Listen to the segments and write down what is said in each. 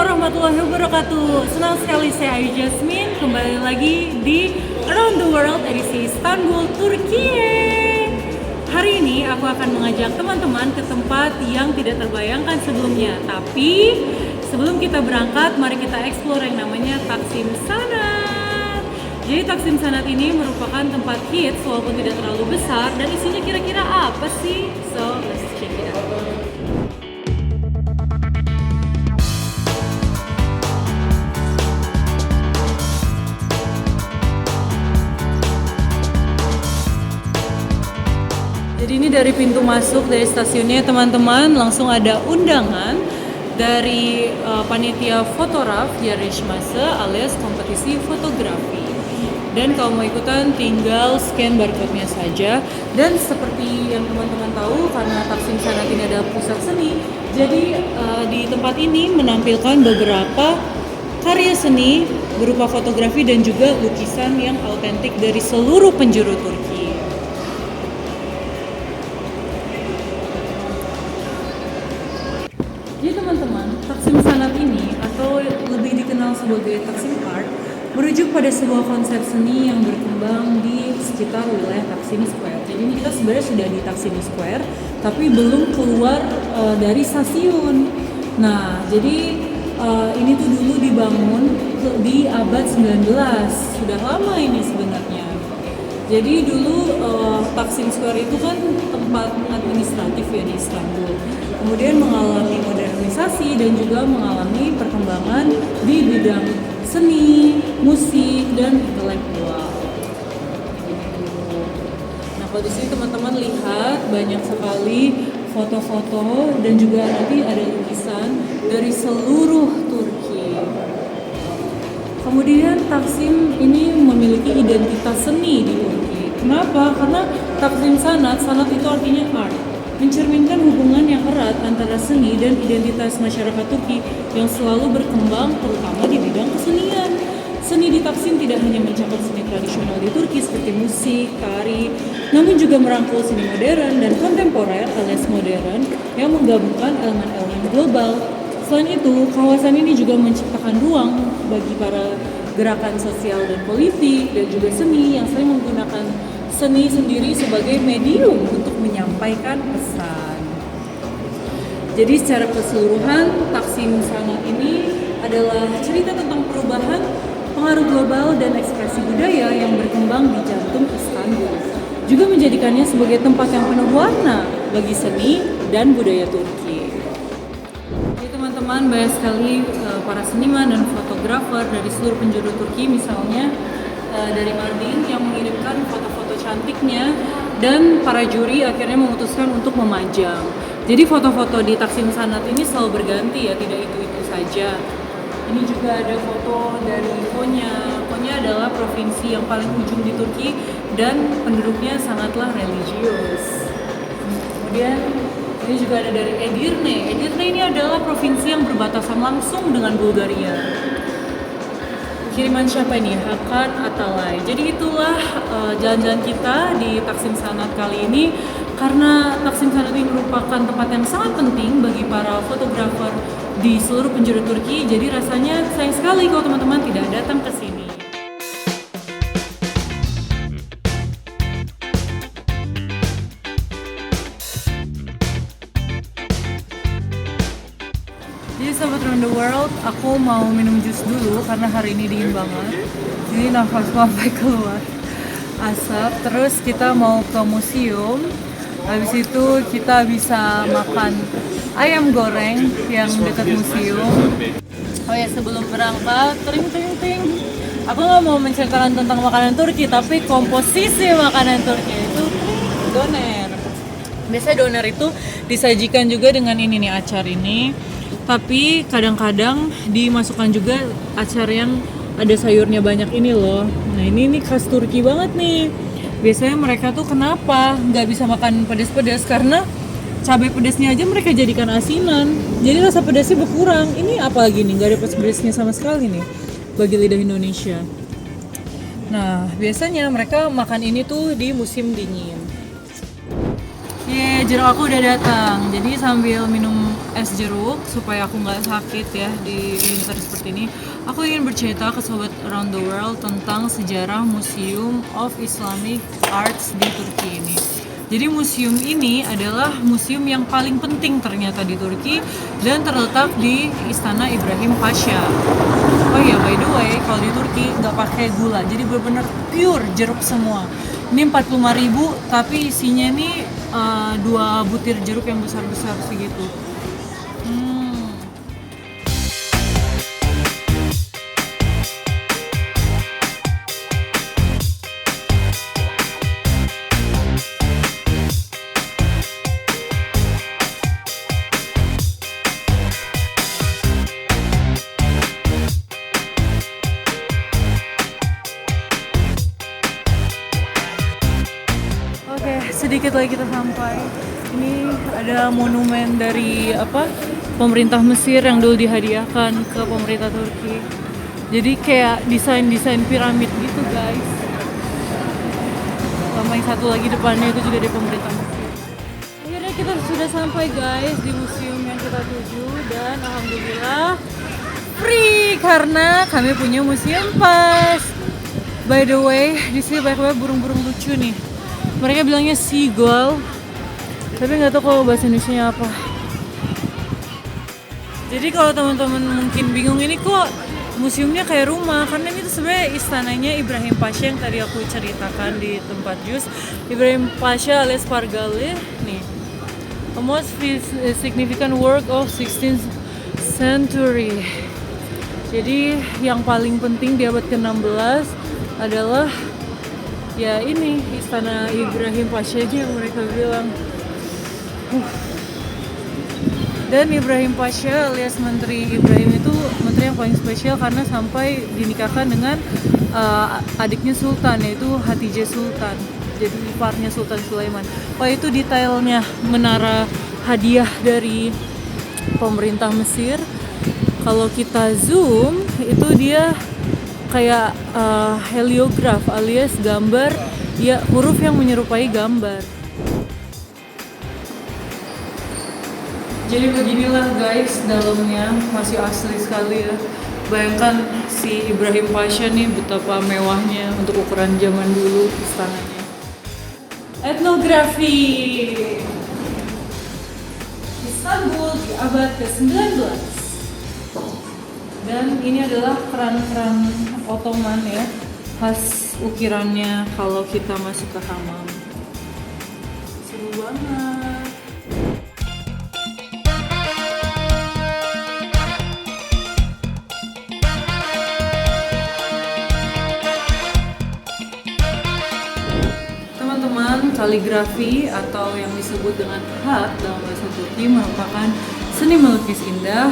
warahmatullahi wabarakatuh. Senang sekali saya Ayu Jasmine kembali lagi di Around the World edisi Istanbul, Turkiye. Hari ini aku akan mengajak teman-teman ke tempat yang tidak terbayangkan sebelumnya. Tapi sebelum kita berangkat, mari kita explore yang namanya Taksim Sanat. Jadi Taksim Sanat ini merupakan tempat hits walaupun tidak terlalu besar, dan isinya kira-kira apa sih? So, let's check it out. Jadi ini dari pintu masuk dari stasiunnya teman-teman, langsung ada undangan dari panitia Fotoraf Yarışması alias kompetisi fotografi. Dan kalau mau ikutan tinggal scan barcode-nya saja. Dan seperti yang teman-teman tahu, karena Taksim Sanat ini adalah pusat seni, jadi di tempat ini menampilkan beberapa karya seni berupa fotografi dan juga lukisan yang autentik dari seluruh penjuru Turki. Jadi teman-teman, Taksim Sanat ini atau lebih dikenal sebagai Taksim Art merujuk pada sebuah konsep seni yang berkembang di sekitar wilayah Taksim Square. Jadi ini kita sebenarnya sudah di Taksim Square, tapi belum keluar dari stasiun. Nah, jadi ini tuh dulu dibangun di abad 19, sudah lama ini sebenarnya. Jadi dulu Taksim Square itu kan tempat administratif ya di Istanbul. Kemudian mengalami modernisasi dan juga mengalami perkembangan di bidang seni, musik, dan intelektual. Nah, kalau di sini teman-teman lihat banyak sekali foto-foto dan juga nanti ada lukisan dari seluruh Turki. Kemudian Taksim ini memiliki identitas seni di Turki. Kenapa? Karena Taksim Sanat itu artinya art, mencerminkan hubungan yang erat antara seni dan identitas masyarakat Turki yang selalu berkembang terutama di bidang kesenian. Seni di Taksim tidak hanya mencakup seni tradisional di Turki seperti musik, tari, namun juga merangkul seni modern dan kontemporer alias modern yang menggabungkan elemen-elemen global. Selain itu, kawasan ini juga menciptakan ruang bagi para gerakan sosial dan politik dan juga seni yang sering menggunakan seni sendiri sebagai medium untuk menyampaikan pesan. Jadi secara keseluruhan, Taksim Sanat ini adalah cerita tentang perubahan, pengaruh global, dan ekspresi budaya yang berkembang di jantung Istanbul. Juga menjadikannya sebagai tempat yang penuh warna bagi seni dan budaya Turki. Jadi teman-teman, banyak sekali para seniman dan fotografer dari seluruh penjuru Turki, misalnya dari Mardin yang mengirimkan foto-foto cantiknya, dan para juri akhirnya memutuskan untuk memajang. Jadi foto-foto di Taksim Sanat ini selalu berganti ya, tidak itu-itu saja. Ini juga ada foto dari Konya. Konya adalah provinsi yang paling ujung di Turki dan penduduknya sangatlah religius. Kemudian ini juga ada dari Edirne. Edirne ini adalah provinsi yang berbatasan langsung dengan Bulgaria. Kiriman siapa ini? Hakan Atalay. Jadi itulah jalan-jalan kita di Taksim Sanat kali ini, karena Taksim Sanat ini merupakan tempat yang sangat penting bagi para fotografer di seluruh penjuru Turki. Jadi rasanya sayang sekali kalau teman-teman tidak datang ke sini. Jadi sahabat Around the World, aku mau minum jus dulu karena hari ini dingin banget. Jadi nafasku sampai keluar asap. Terus kita mau ke museum. Habis itu kita bisa makan ayam goreng yang dekat museum. Oh ya, sebelum berangkat, ting. Aku nggak mau menceritakan tentang makanan Turki, tapi komposisi makanan Turki itu doner. Biasanya doner itu disajikan juga dengan ini nih, acar ini. Tapi kadang-kadang dimasukkan juga acar yang ada sayurnya banyak ini loh. Nah ini khas Turki banget nih. Biasanya mereka tuh kenapa nggak bisa makan pedas-pedas, karena cabai pedasnya aja mereka jadikan asinan. Jadi rasa pedasnya berkurang. Ini apalagi nih, nggak ada pedasnya sama sekali nih bagi lidah Indonesia. Nah biasanya mereka makan ini tuh di musim dingin. jeruk aku udah datang. Jadi sambil minum es jeruk supaya aku nggak sakit ya di winter seperti ini, aku ingin bercerita ke sobat around the world tentang sejarah Museum of Islamic Arts di Turki ini. Jadi museum ini adalah museum yang paling penting ternyata di Turki dan terletak di Istana Ibrahim Pasha. Oh iya, by the way, kalau di Turki nggak pakai gula, jadi benar-benar pure jeruk semua. Ini 45.000, tapi isinya nih 2 butir jeruk yang besar-besar segitu. Oke, sedikit lagi kita sampai. Ini ada monumen dari pemerintah Mesir yang dulu dihadiahkan ke pemerintah Turki. Jadi kayak desain piramid gitu, guys. Sama yang satu lagi depannya itu juga dari pemerintah Mesir. Akhirnya kita sudah sampai, guys, di museum yang kita tuju dan alhamdulillah free karena kami punya museum pass. By the way, di sini banyak burung-burung lucu nih. Mereka bilangnya seagull, tapi nggak tahu kalau bahasa Indonesianya apa. Jadi kalau teman-teman mungkin bingung ini kok museumnya kayak rumah, karena ini tuh sebenarnya istananya Ibrahim Pasha yang tadi aku ceritakan di tempat jus. Ibrahim Pasha alias Pargalı nih, a most significant work of 16th century. Jadi yang paling penting di abad ke-16 adalah ya ini Istana Ibrahim Pasha yang mereka bilang. Dan Ibrahim Pasha alias Menteri Ibrahim itu menteri yang paling spesial karena sampai dinikahkan dengan adiknya Sultan, yaitu Hatice Sultan, jadi iparnya Sultan Sulaiman. Itu detailnya menara hadiah dari pemerintah Mesir. Kalau kita zoom itu dia kayak heliograf alias gambar, ya huruf yang menyerupai gambar. Jadi beginilah guys, dalamnya masih asli sekali ya. Bayangkan si Ibrahim Pasha nih betapa mewahnya untuk ukuran zaman dulu istananya. Etnografi Istanbul di abad ke-19. Dan ini adalah keran-keran Ottoman ya, khas ukirannya kalau kita masuk ke hamam. Seru banget. Teman-teman, kaligrafi atau yang disebut dengan khat dalam bahasa Turki merupakan seni melukis indah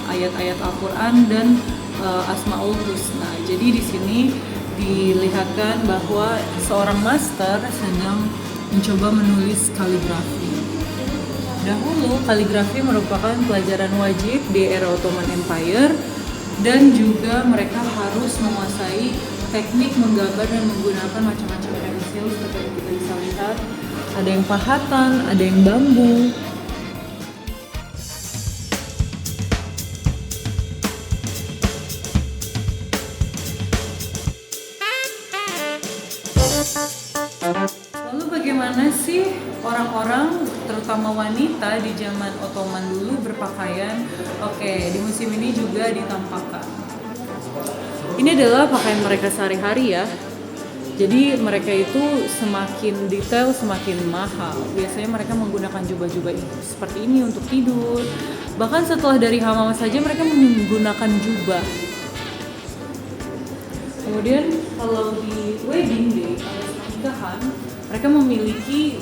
ayat-ayat Al-Quran dan Asmaul Husna. Jadi di sini dilihatkan bahwa seorang master sedang mencoba menulis kaligrafi. Dahulu kaligrafi merupakan pelajaran wajib di era Ottoman Empire dan juga mereka harus menguasai teknik menggambar dan menggunakan macam-macam pensil seperti yang kita bisa lihat. Ada yang pahatan, ada yang bambu. Lalu bagaimana sih orang-orang, terutama wanita di zaman Ottoman dulu berpakaian? Oke, di museum ini juga ditampakkan. Ini adalah pakaian mereka sehari-hari ya. Jadi mereka itu semakin detail, semakin mahal. Biasanya mereka menggunakan jubah-jubah seperti ini untuk tidur. Bahkan setelah dari hamam saja mereka menggunakan jubah. Kemudian kalau di wedding day atau pernikahan, mereka memiliki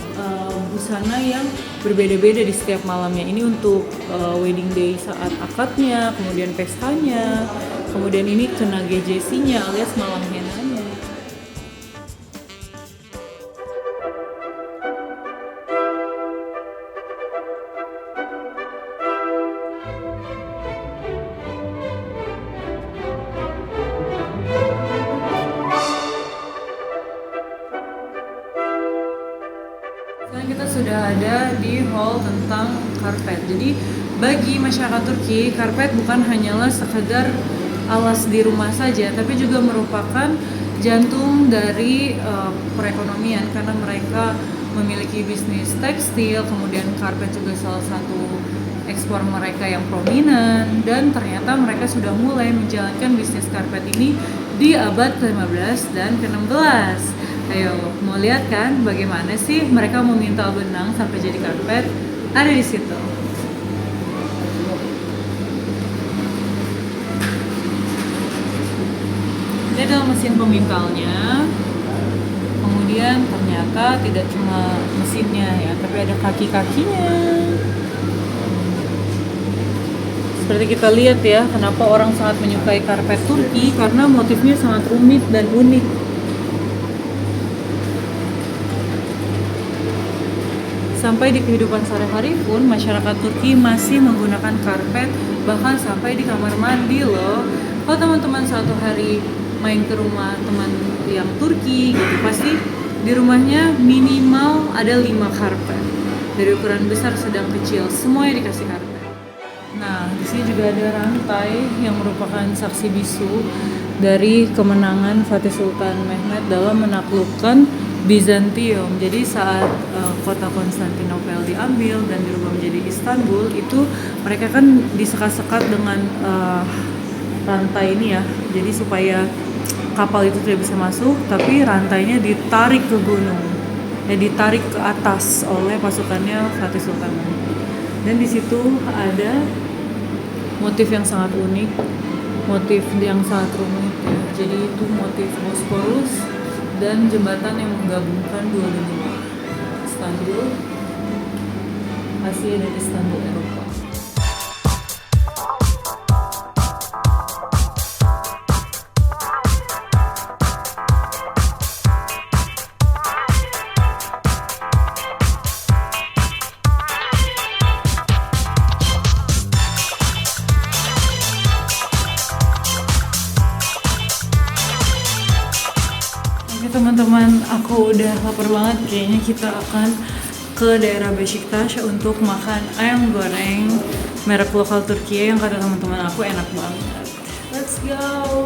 busana yang berbeda-beda di setiap malamnya. Ini untuk wedding day saat akadnya, kemudian pestanya, kemudian ini kena gejesinya alias malam henanya. Sekarang kita sudah ada ada di hall tentang karpet. Jadi bagi masyarakat Turki, karpet bukan hanyalah sekedar alas di rumah saja, tapi juga merupakan jantung dari perekonomian karena mereka memiliki bisnis tekstil, kemudian karpet juga salah satu ekspor mereka yang prominent, dan ternyata mereka sudah mulai menjalankan bisnis karpet ini di abad ke-15 dan ke-16. Ayo, mau lihat kan bagaimana sih mereka memintal benang sampai jadi karpet? Ada di situ. Ini adalah mesin pemintalnya. Kemudian ternyata tidak cuma mesinnya ya, tapi ada kaki-kakinya. Seperti kita lihat ya, kenapa orang sangat menyukai karpet Turki, karena motifnya sangat rumit dan unik. Sampai di kehidupan sehari-hari pun masyarakat Turki masih menggunakan karpet, bahkan sampai di kamar mandi loh. Kalau teman-teman suatu hari main ke rumah teman yang Turki gitu, pasti di rumahnya minimal ada 5 karpet. Dari ukuran besar, sedang, kecil, semuanya dikasih karpet. Nah, di sini juga ada rantai yang merupakan saksi bisu dari kemenangan Fatih Sultan Mehmed dalam menaklukkan Bizantium. Jadi saat kota Konstantinopel diambil dan dirubah menjadi Istanbul, itu mereka kan disekat-sekat dengan rantai ini ya. Jadi supaya kapal itu tidak bisa masuk, tapi rantainya ditarik ke gunung, ya ditarik ke atas oleh pasukannya Fatih Sultan Mehmed. Dan di situ ada motif yang sangat unik, motif yang sangat rumit ya. Jadi itu motif Bosporus dan jembatan yang menggabungkan dua benua, Istanbul Asia dan Istanbul Eropa. Teman-teman, aku udah lapar banget. Kayaknya kita akan ke daerah Beşiktaş untuk makan ayam goreng merek lokal Turki yang kata teman-teman aku enak banget. Let's go!